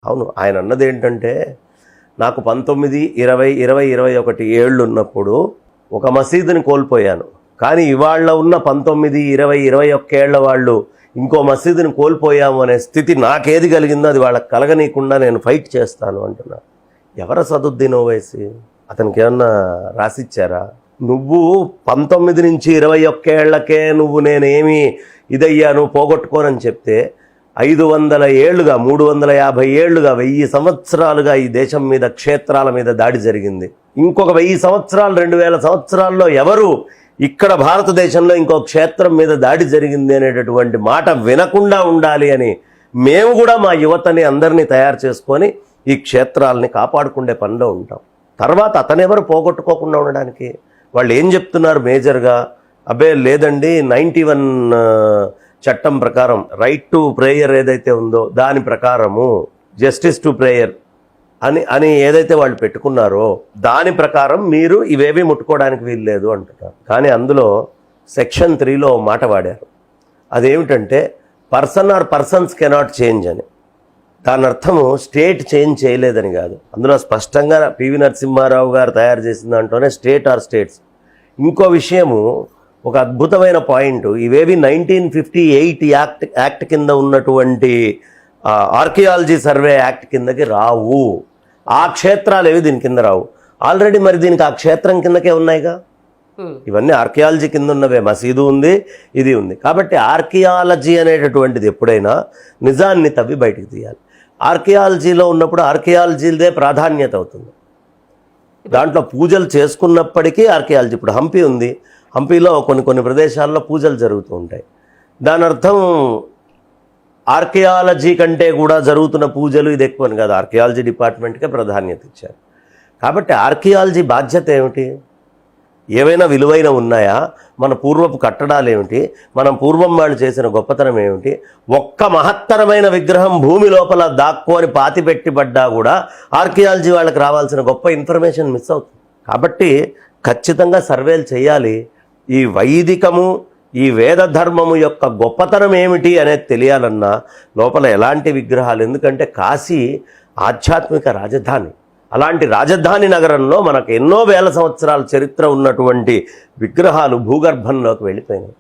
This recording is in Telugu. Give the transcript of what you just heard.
అవును, ఆయన అన్నది ఏంటంటే, నాకు 19, 20, 20, 21 ఏళ్ళు ఉన్నప్పుడు ఒక మసీదుని కోల్పోయాను, కానీ ఇవాళ ఉన్న 19, 20, 21 ఏళ్ల వాళ్ళు ఇంకో మసీదుని కోల్పోయాము అనే స్థితి నాకేది కలిగిందో అది వాళ్ళకి కలగనీయకుండా నేను ఫైట్ చేస్తాను అంటున్నా. ఎవరు సదుద్దీన్ ఓవైసీ? అతనికి ఏమన్నా రాసిచ్చారా? నువ్వు 19 నుంచి 21 ఏళ్లకే నువ్వు నేనేమి ఇదయ్యాను పోగొట్టుకోనని చెప్తే 500 ఏళ్లుగా, 350 ఏళ్లుగా, 1000 సంవత్సరాలుగా ఈ దేశం మీద, క్షేత్రాల మీద దాడి జరిగింది. ఇంకొక 1000 సంవత్సరాలు, 2000 సంవత్సరాల్లో ఎవరు ఇక్కడ భారతదేశంలో ఇంకో క్షేత్రం మీద దాడి జరిగింది అనేటటువంటి మాట వినకుండా ఉండాలి అని మేము కూడా మా యువతని అందరినీ తయారు చేసుకొని ఈ క్షేత్రాలని కాపాడుకునే పనిలో ఉంటాం. తర్వాత అతనెవరు పోగొట్టుకోకుండా ఉండడానికి? వాళ్ళు ఏం చెప్తున్నారు మేజర్గా? అబ్బే లేదండి, 91 చట్టం ప్రకారం రైట్ టు ప్రేయర్ ఏదైతే ఉందో దాని ప్రకారము, జస్టిస్ టు ప్రేయర్ అని ఏదైతే వాళ్ళు పెట్టుకున్నారో దాని ప్రకారం మీరు ఇవేవి ముట్టుకోవడానికి వీలు లేదు అంటున్నారు. కానీ అందులో సెక్షన్ 3లో మాట వాడారు. అదేమిటంటే person or persons cannot change అని. దాని అర్థము స్టేట్ చేంజ్ చేయలేదని కాదు. అందులో స్పష్టంగా పివి నరసింహారావు గారు తయారు చేసిన దాంట్లోనే స్టేట్ ఆర్ స్టేట్స్. ఇంకో విషయము, ఒక అద్భుతమైన పాయింట్, ఇవేవి 1958 యాక్ట్ కింద ఉన్నటువంటి ఆర్కియాలజీ సర్వే యాక్ట్ కిందకి రావు. ఆ క్షేత్రాలు ఏవి దీని కింద రావు. ఆల్రెడీ మరి దీనికి ఆ క్షేత్రం కిందకే ఉన్నాయిగా. ఇవన్నీ ఆర్కియాలజీ కింద ఉన్నవే. మసీదు ఉంది, ఇది ఉంది. కాబట్టి ఆర్కియాలజీ అనేటటువంటిది ఎప్పుడైనా నిజాన్ని తవ్వి బయటికి తీయాలి. ఆర్కియాలజీలో ఉన్నప్పుడు ఆర్కియాలజీదే ప్రాధాన్యత అవుతుంది. దాంట్లో పూజలు చేసుకున్నప్పటికీ ఆర్కియాలజీ, ఇప్పుడు హంపి ఉంది, హంపీలో కొన్ని ప్రదేశాల్లో పూజలు జరుగుతూ ఉంటాయి. దాని అర్థం ఆర్కియాలజీ కంటే కూడా జరుగుతున్న పూజలు ఇది ఎక్కువని కాదు, ఆర్కియాలజీ డిపార్ట్మెంట్కే ప్రాధాన్యత ఇచ్చారు. కాబట్టి ఆర్కియాలజీ బాధ్యత ఏమిటి? ఏవైనా విలువైన ఉన్నాయా? మన పూర్వపు కట్టడాలు ఏమిటి? మనం పూర్వం వాళ్ళు చేసిన గొప్పతనం ఏమిటి? ఒక్క మహత్తరమైన విగ్రహం భూమి లోపల దాక్కొని పాతిపెట్టిపడ్డా కూడా ఆర్కియాలజీ వాళ్ళకి రావాల్సిన గొప్ప ఇన్ఫర్మేషన్ మిస్ అవుతుంది. కాబట్టి ఖచ్చితంగా సర్వేలు చేయాలి. ఈ వైదికము, ఈ వేద ధర్మము యొక్క గొప్పతనం ఏమిటి అనేది తెలియాలన్నా లోపల ఎలాంటి విగ్రహాలు, ఎందుకంటే కాశీ ఆధ్యాత్మిక రాజధాని. అలాంటి రాజధాని నగరంలో మనకు ఎన్నో వేల సంవత్సరాల చరిత్ర ఉన్నటువంటి విగ్రహాలు భూగర్భంలోకి వెళ్ళిపోయినాయి.